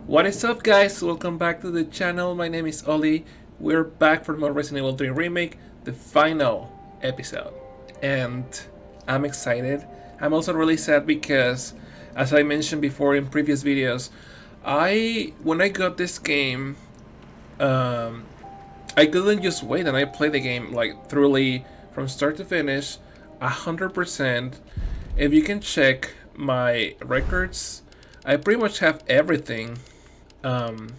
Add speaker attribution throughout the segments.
Speaker 1: What is up, guys? Welcome back to the channel. My name is Oli. We're back for more Resident Evil 3 Remake, the final episode. And I'm excited. I'm also really sad because, as I mentioned before in previous videos, when I got this game, I couldn't just wait and I played the game like thoroughly from start to finish, 100%. If you can check my records, I pretty much have everything. And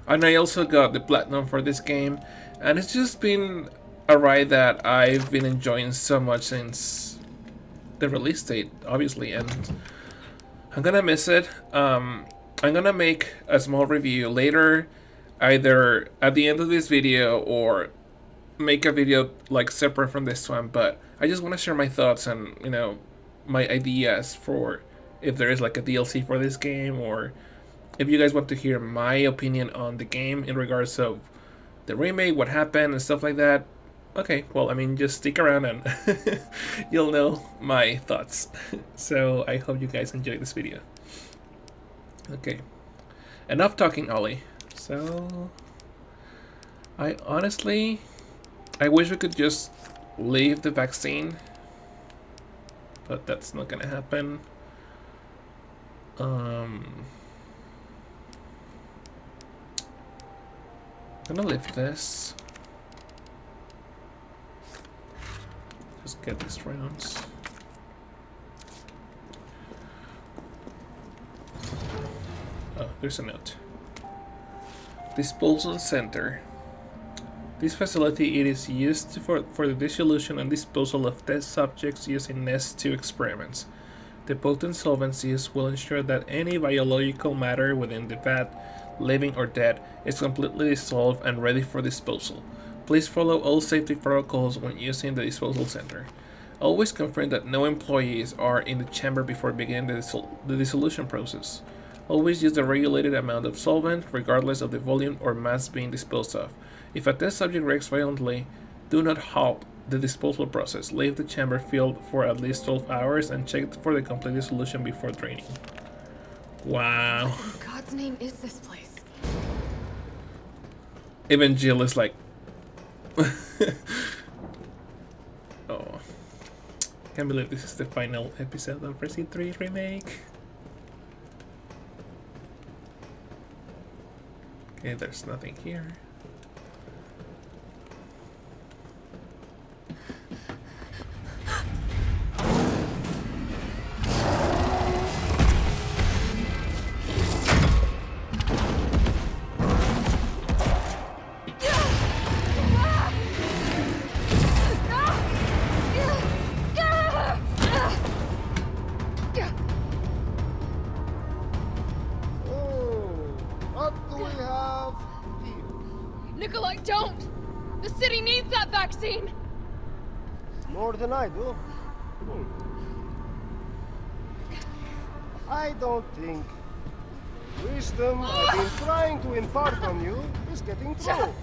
Speaker 1: I also got the platinum for this game, and it's just been a ride that I've been enjoying so much since the release date, obviously, and I'm gonna miss it. I'm gonna make a small review later, either at the end of this video or make a video like separate from this one, but I just want to share my thoughts and my ideas for if there is like a DLC for this game, or if you guys want to hear my opinion on the game in regards of the remake, what happened, and stuff like that. Okay, well, I mean, just stick around and you'll know my thoughts. So I hope you guys enjoy this video. Okay, enough talking, Ollie. So I wish we could just leave the vaccine, but that's not gonna happen. I'm gonna lift this. Just get these rounds. Oh, there's a note. Disposal Center. This facility is used for the dissolution and disposal of test subjects used in NEST-2 experiments. The potent solvents used will ensure that any biological matter within the vat, living or dead, is completely dissolved and ready for disposal. Please follow all safety protocols when using the disposal center. Always confirm that no employees are in the chamber before beginning the dissolution process. Always use the regulated amount of solvent, regardless of the volume or mass being disposed of. If a test subject reacts violently, do not halt the disposal process. Leave the chamber filled for at least 12 hours and check for the complete dissolution before draining. Wow.
Speaker 2: What in God's name is this place?
Speaker 1: Even Jill is like... Oh. Can't believe this is the final episode of Resident 3 Remake. Okay, there's nothing here.
Speaker 2: Nikolai, don't! The city needs that vaccine!
Speaker 3: More than I do. I don't think wisdom I've been trying to impart on you is getting through.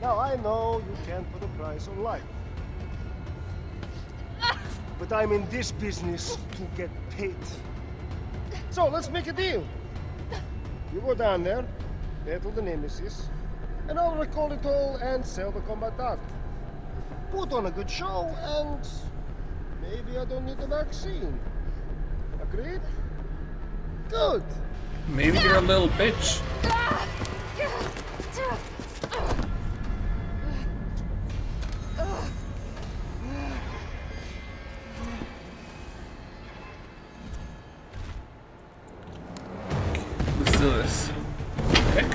Speaker 3: Now I know you can't put a price on life. But I'm in this business to get paid. So let's make a deal. You go down there, battle the Nemesis, and I'll recall it all and sell the combat art. Put on a good show, and maybe I don't need the vaccine. Agreed? Good.
Speaker 1: Maybe you're a little bitch. Let's do this. Okay.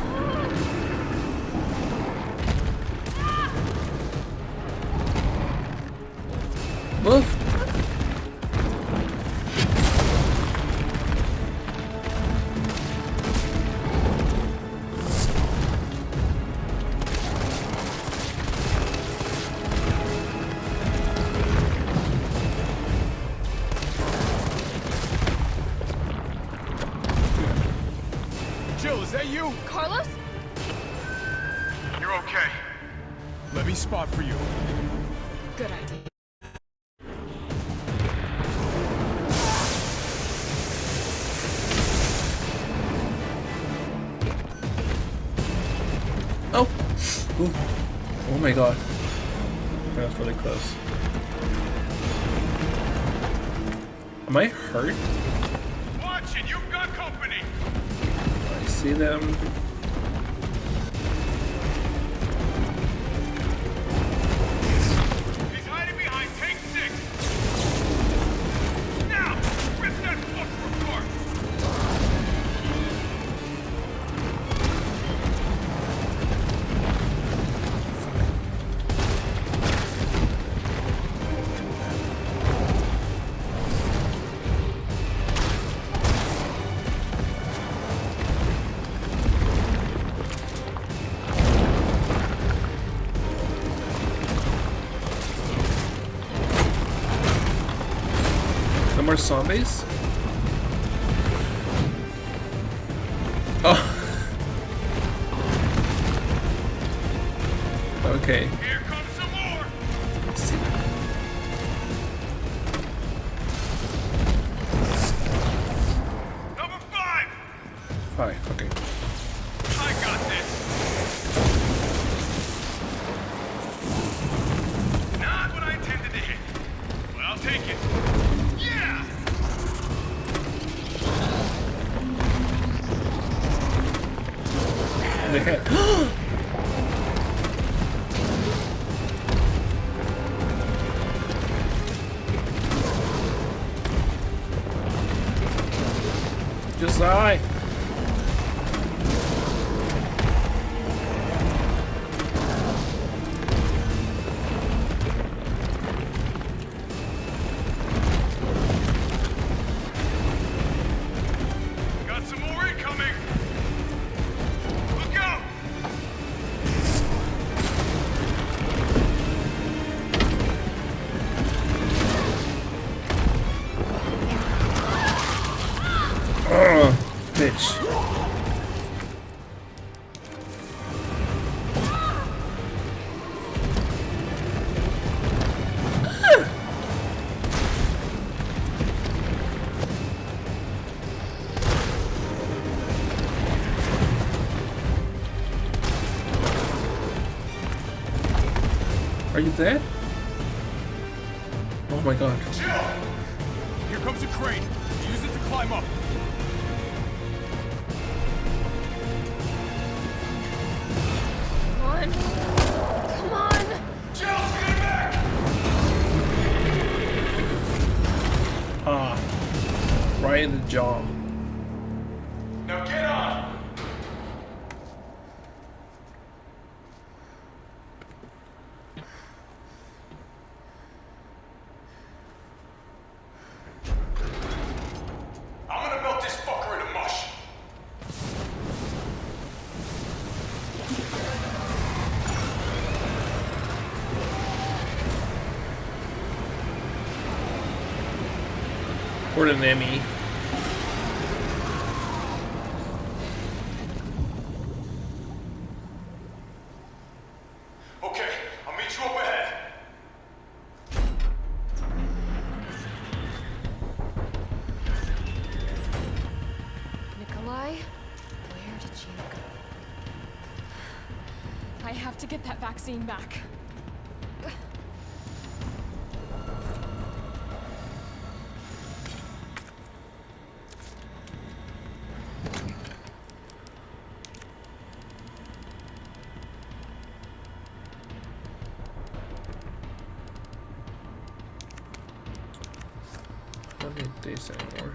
Speaker 1: Move.
Speaker 4: Jill, is that you?
Speaker 2: Carlos?
Speaker 4: You're okay. Let me spot for you.
Speaker 2: Good idea.
Speaker 1: Oh! Ooh. Oh my god. That was really close. Am I hurt?
Speaker 4: Watch it, you've got company.
Speaker 1: I see them.
Speaker 4: He's hiding behind tank 6. Now, rip that fucker apart.
Speaker 1: No more zombies? Oh. Okay.
Speaker 4: Here comes some more.
Speaker 1: Let's see.
Speaker 4: Number 5.
Speaker 1: 5, okay.
Speaker 4: I got this. Not what I intended to hit. But I'll take it. Yeah!
Speaker 1: In the head. Just die.
Speaker 4: Got some more incoming. Look out!
Speaker 1: Bitch. Are you dead? Oh my god.
Speaker 4: Jill! Here comes a crane. Use it to climb up.
Speaker 2: Come on. Come on.
Speaker 4: Jill, get back!
Speaker 1: Ah. Right in the jaw.
Speaker 4: Now get on! I'm gonna melt this fucker into mush.
Speaker 1: Poor Nemi.
Speaker 4: Okay, I'll meet you up ahead.
Speaker 2: Nikolai, where did you go? I have to get that vaccine back.
Speaker 1: I don't need this anymore.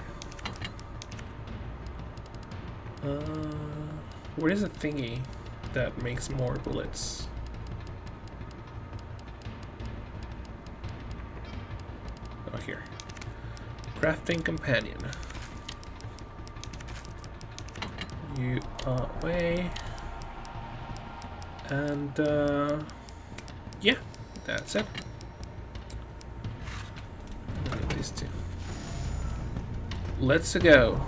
Speaker 1: Where is the thingy that makes more bullets? Oh, here. Crafting companion. You are away. And, yeah, that's it. I'll get these two. Let's go.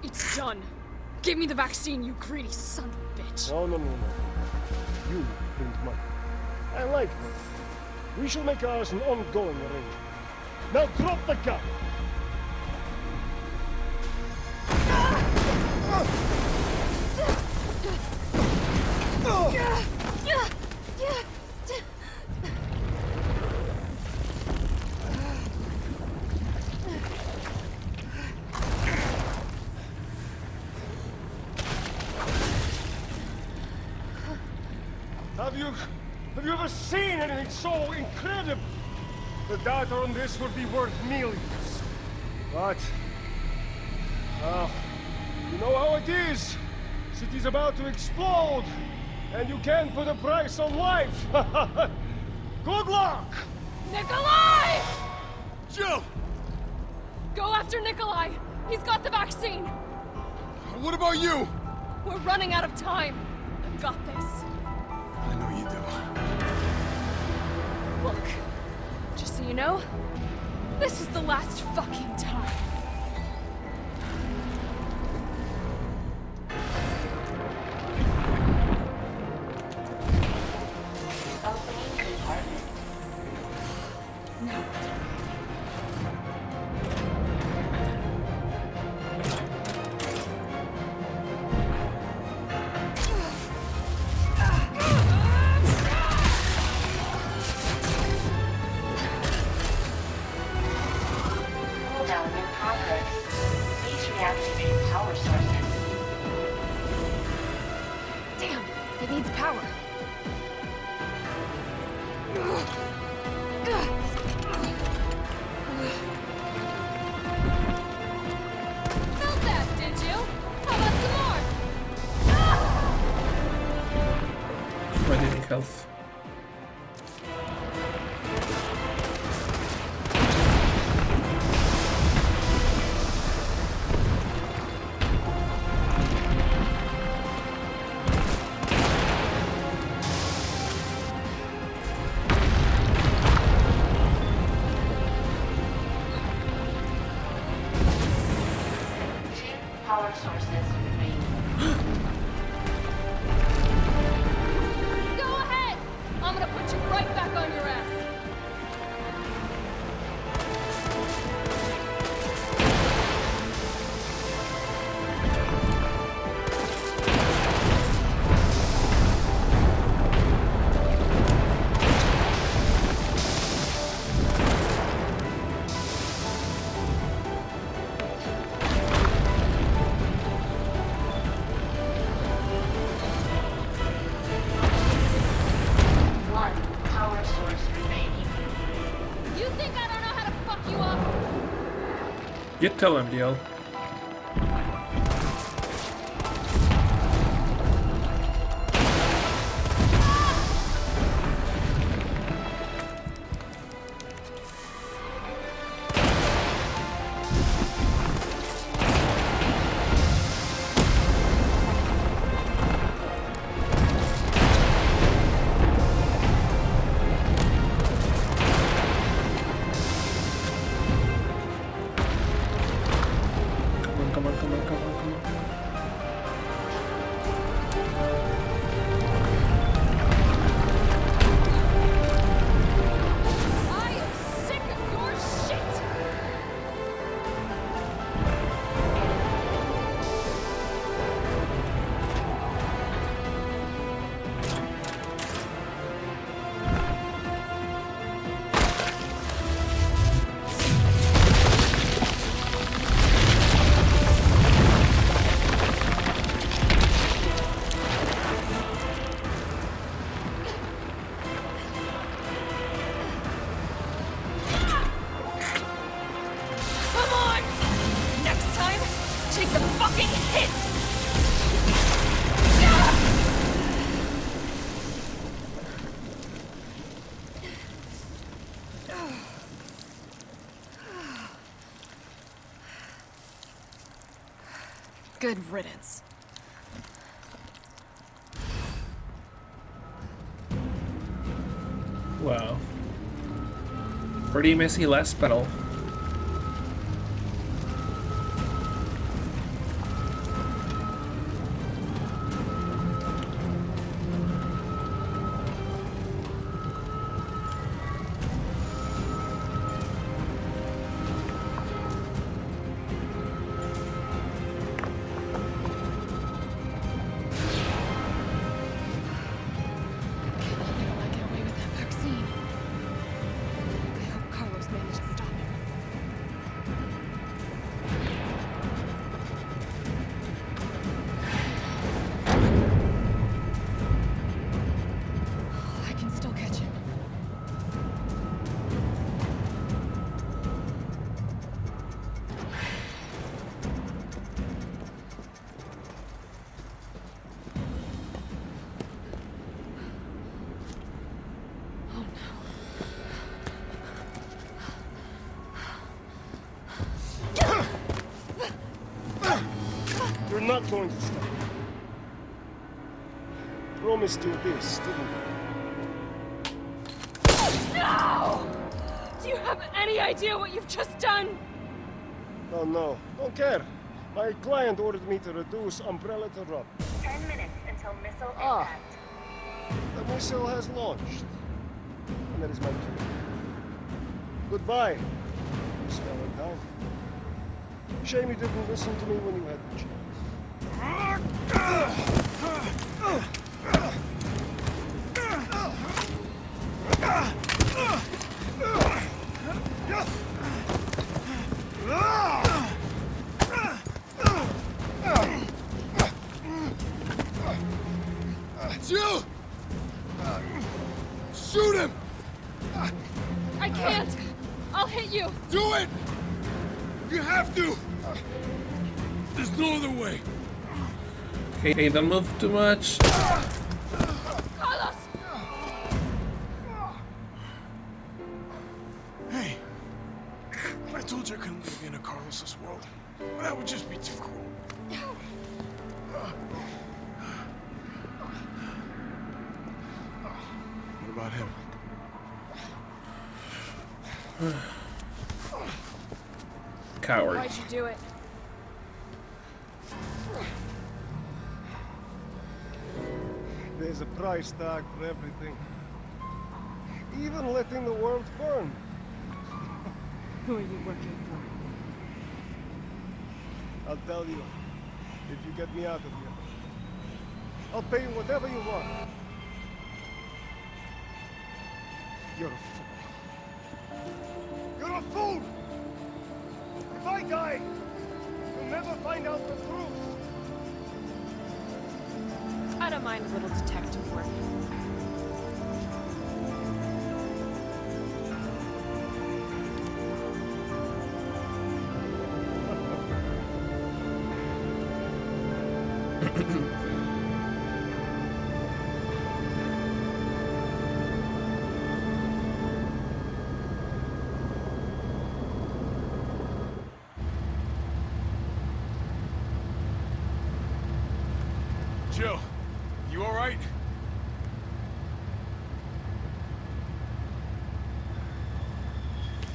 Speaker 2: It's done. Give me the vaccine, you greedy son of a bitch.
Speaker 3: No. You bring money. I like money. We shall make ours an ongoing arrangement. Now drop the gun! Have you ever seen anything so incredible? The data on this would be worth millions. But, you know how it is. City's about to explode, and you can't put a price on life. Good luck!
Speaker 2: Nikolai!
Speaker 4: Jill!
Speaker 2: Go after Nikolai! He's got the vaccine!
Speaker 4: What about you?
Speaker 2: We're running out of time. I've got this.
Speaker 4: I know you do.
Speaker 2: Look, just so you know, this is the last fucking time.
Speaker 5: Opening compartment.
Speaker 2: No.
Speaker 5: Cooldown in progress. Please reactivate power sources.
Speaker 2: Damn, it needs power. Felt that, did you? How about some more?
Speaker 1: Ready health.
Speaker 5: Power sources remain.
Speaker 2: Go ahead! I'm gonna put you right back on your ass.
Speaker 5: One power source remaining.
Speaker 2: You think I don't know how to fuck you up?
Speaker 1: You tell him, deal. Come on, come on, come on, come on, come on.
Speaker 2: I am sick of your shit! Come on! Next time, take the fucking hit! Good riddance.
Speaker 1: Wow. Pretty messy last battle.
Speaker 3: not going to stop. Promised you this, didn't I?
Speaker 2: No! Do you have any idea what you've just done?
Speaker 3: Oh no, don't care. My client ordered me to reduce Umbrella to rub.
Speaker 5: 10 minutes until missile
Speaker 3: Ah.
Speaker 5: impact.
Speaker 3: The missile has launched. And that is my cue. Goodbye, Miss Valentine. Shame you didn't listen to me when you had the chance.
Speaker 4: Jill! Shoot him!
Speaker 2: I can't! I'll hit you!
Speaker 4: Do it! You have to! There's no other way.
Speaker 1: Okay, don't move too much.
Speaker 2: Carlos!
Speaker 4: Hey, I told you I couldn't live in a Carlos's world. That would just be too cruel. What about him?
Speaker 1: Coward.
Speaker 2: Why'd you do it?
Speaker 3: There's a price tag for everything. Even letting the world burn.
Speaker 2: Who are you working for?
Speaker 3: I'll tell you, if you get me out of here. I'll pay you whatever you want. You're a fool. You're a fool! If I die, you'll never find out the truth.
Speaker 2: I don't mind a little detective work.
Speaker 4: Jill, you alright?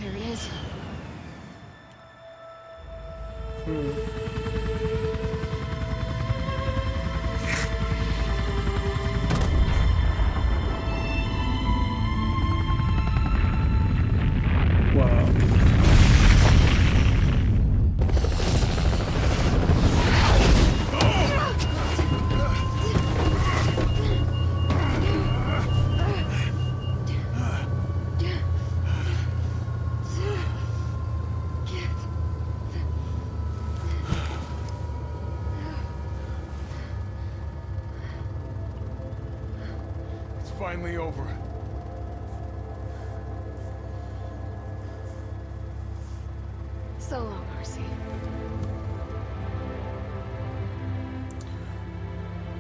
Speaker 2: There he is.
Speaker 1: Wow.
Speaker 4: It's finally over.
Speaker 2: So long, Marcy.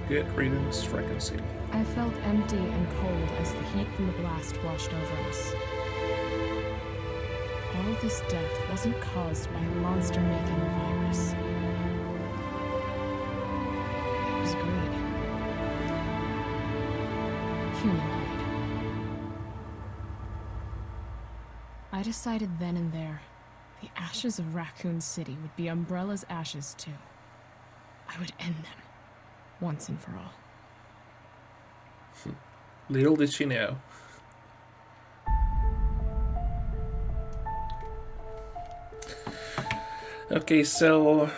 Speaker 1: Good riddance, Raccoon City.
Speaker 6: I felt empty and cold as the heat from the blast washed over us. All this death wasn't caused by a monster-making virus. It was greed. Human greed. I decided then and there, the ashes of Raccoon City would be Umbrella's ashes too. I would end them, once and for all.
Speaker 1: Little did she know. Okay, so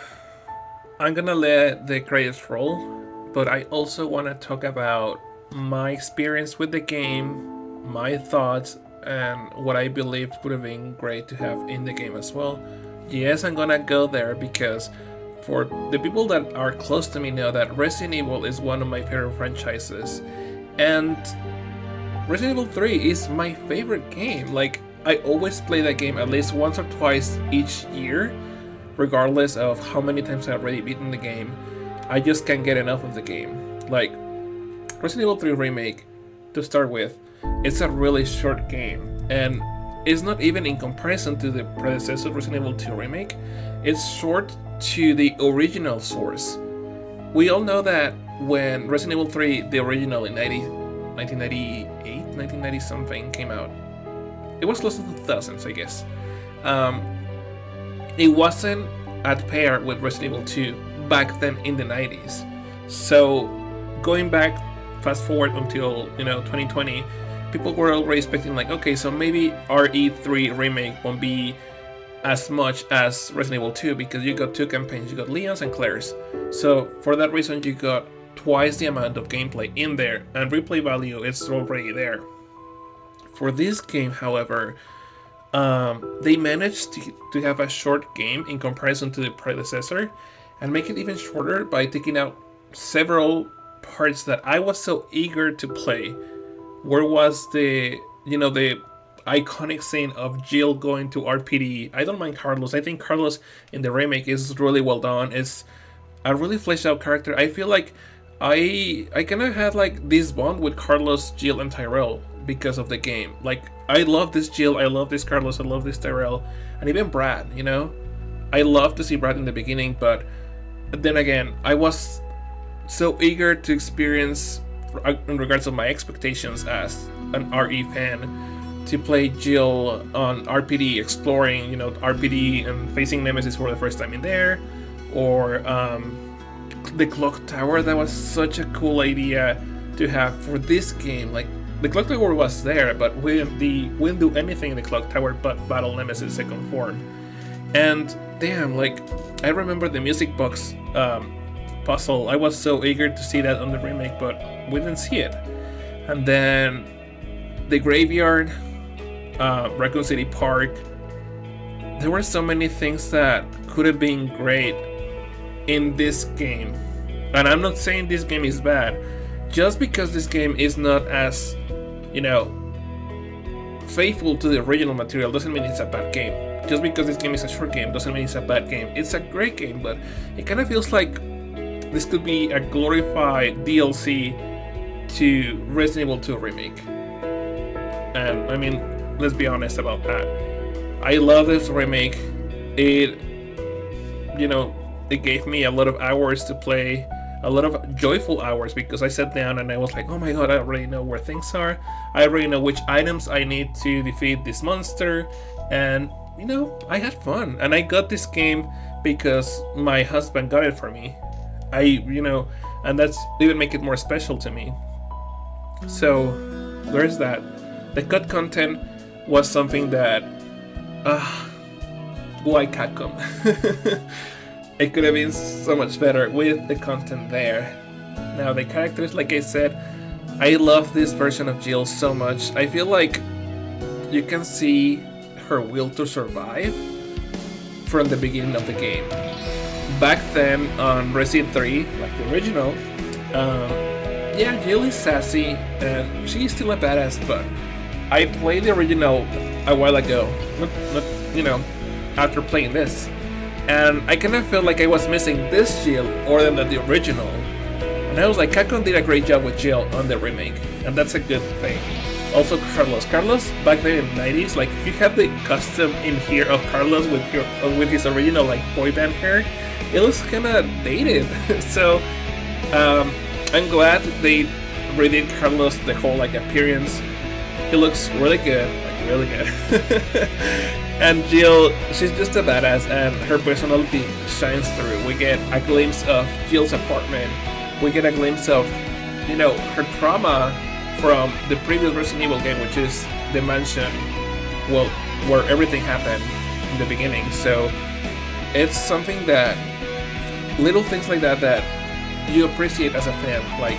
Speaker 1: I'm gonna let the credits roll, but I also want to talk about my experience with the game, my thoughts, and what I believe would have been great to have in the game as well. Yes, I'm gonna go there because for the people that are close to me know that Resident Evil is one of my favorite franchises, and Resident Evil 3 is my favorite game. Like, I always play that game at least once or twice each year, regardless of how many times I've already beaten the game. I just can't get enough of the game. Like, Resident Evil 3 Remake, to start with, it's a really short game, and it's not even in comparison to the predecessor Resident Evil 2 Remake. It's short to the original source. we all know that when Resident Evil 3, the original in 1998, 1990 something came out, it was close to the 2000s, I guess. It wasn't at pair with Resident Evil 2 back then in the 90s. So going back, fast forward until 2020, people were already expecting like, okay, so maybe RE3 Remake won't be as much as Resident Evil 2 because you got two campaigns, you got Leon's and Claire's. So for that reason, you got twice the amount of gameplay in there, and replay value is already there. For this game, however, they managed to have a short game in comparison to the predecessor, and make it even shorter by taking out several parts that I was so eager to play. Where was the iconic scene of Jill going to RPD? I don't mind Carlos. I think Carlos in the remake is really well done. It's a really fleshed out character. I feel like I kind of had like this bond with Carlos, Jill, and Tyrell because of the game. Like, I love this Jill, I love this Carlos, I love this Tyrell, and even Brad. I love to see Brad in the beginning, but then again, I was so eager to experience, in regards of my expectations as an RE fan, to play Jill on RPD, exploring, RPD and facing Nemesis for the first time in there, or the clock tower. That was such a cool idea to have for this game. Like, the clock tower was there, but we didn't do anything in the clock tower but battle Nemesis second form. And damn, like, I remember the music box puzzle. I was so eager to see that on the remake, but we didn't see it. And then the graveyard, Raccoon City Park. There were so many things that could have been great in this game. And I'm not saying this game is bad. Just because this game is not as, faithful to the original material doesn't mean it's a bad game. Just because this game is a short game doesn't mean it's a bad game. It's a great game, but it kind of feels like this could be a glorified DLC to Resident Evil 2 Remake. And I mean, let's be honest about that. I love this remake. It gave me a lot of hours to play, a lot of joyful hours, because I sat down and I was like, oh my god, I already know where things are. I already know which items I need to defeat this monster. And, I had fun. And I got this game because my husband got it for me. And that's even make it more special to me. So, there's that. The cut content was something that, why Capcom? It could have been so much better with the content there. Now, the characters, like I said, I love this version of Jill so much. I feel like you can see her will to survive from the beginning of the game. Back then on Resident 3, like the original, Jill is sassy and she's still a badass, but I played the original a while ago, not after playing this, and I kind of felt like I was missing this Jill more than the original. And I was like, Capcom did a great job with Jill on the remake, and that's a good thing. Also, Carlos back then in the 90s, like, you have the custom in here of Carlos with his original like boy band hair. It looks kind of dated. So I'm glad they redid Carlos, the whole like appearance. He looks really good, like really good. And Jill, she's just a badass, and her personality shines through. We get a glimpse of Jill's apartment. We get a glimpse of, her trauma from the previous Resident Evil game, which is the mansion, well, where everything happened in the beginning. So it's something that, little things like that you appreciate as a fan. Like,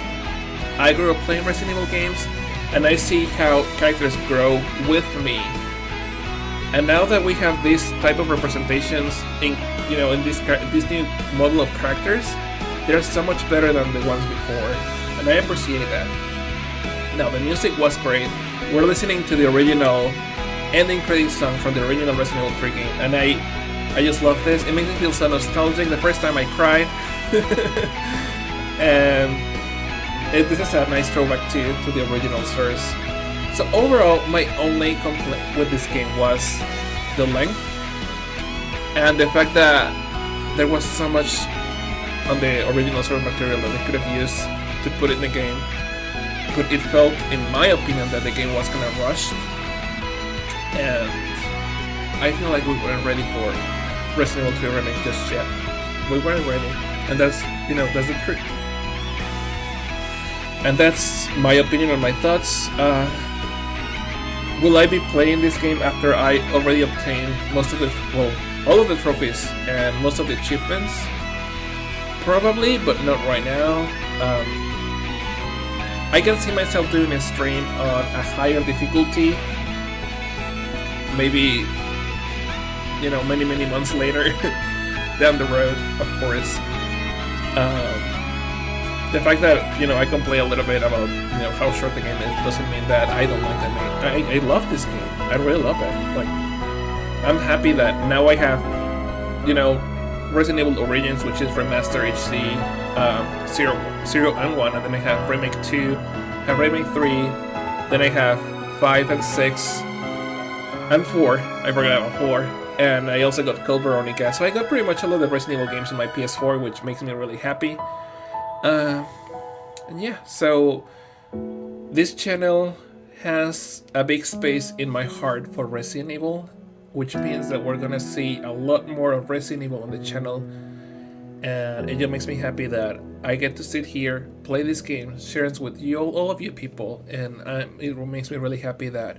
Speaker 1: I grew up playing Resident Evil games, and I see how characters grow with me. And now that we have this type of representations in this new model of characters, they're so much better than the ones before, and I appreciate that. Now, the music was great. We're listening to the original ending credit song from the original Resident Evil 3 game, and I just love this. It makes me feel so nostalgic. The first time I cried, and this is a nice throwback to the original source. So overall, my only complaint with this game was the length and the fact that there was so much on the original source material that they could have used to put it in the game. But it felt, in my opinion, that the game was kind of rushed, and I feel like we weren't ready for Resident Evil 2 Remake just yet. We weren't ready, and that's the truth. And that's my opinion on my thoughts. Will I be playing this game after I already obtained all of the trophies and most of the achievements? Probably, but not right now. I can see myself doing a stream on a higher difficulty. Maybe, many months later, down the road, of course. The fact that, I complain a little bit about, how short the game is doesn't mean that I don't like that game. I love this game. I really love it. Like, I'm happy that now I have, Resident Evil Origins, which is Remaster HD 0 and 1, and then I have Remake 2, have Remake 3, then I have 5 and 6, and 4. I forgot about 4. And I also got Code Veronica, so I got pretty much all of the Resident Evil games on my PS4, which makes me really happy. And yeah, so this channel has a big space in my heart for Resident Evil, which means that we're gonna see a lot more of Resident Evil on the channel, and it just makes me happy that I get to sit here, play this game, share it with you, all of you people, and it makes me really happy that,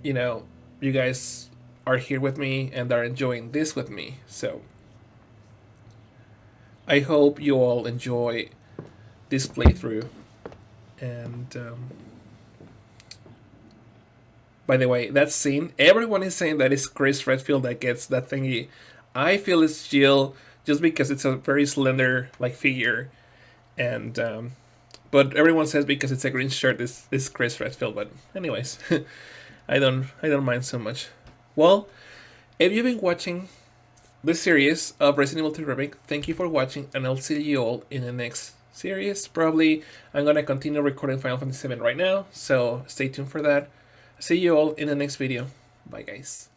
Speaker 1: you guys are here with me and are enjoying this with me. So I hope you all enjoy this playthrough. And by the way, that scene, everyone is saying that it's Chris Redfield that gets that thingy. I feel it's Jill, just because it's a very slender figure, and but everyone says because it's a green shirt, it's Chris Redfield. But anyways, I don't mind so much. Well, if you've been watching this series of Resident Evil 2 Remake, thank you for watching, and I'll see you all in the next series. Probably I'm gonna continue recording Final Fantasy VII right now, so stay tuned for that. See you all in the next video. Bye, guys.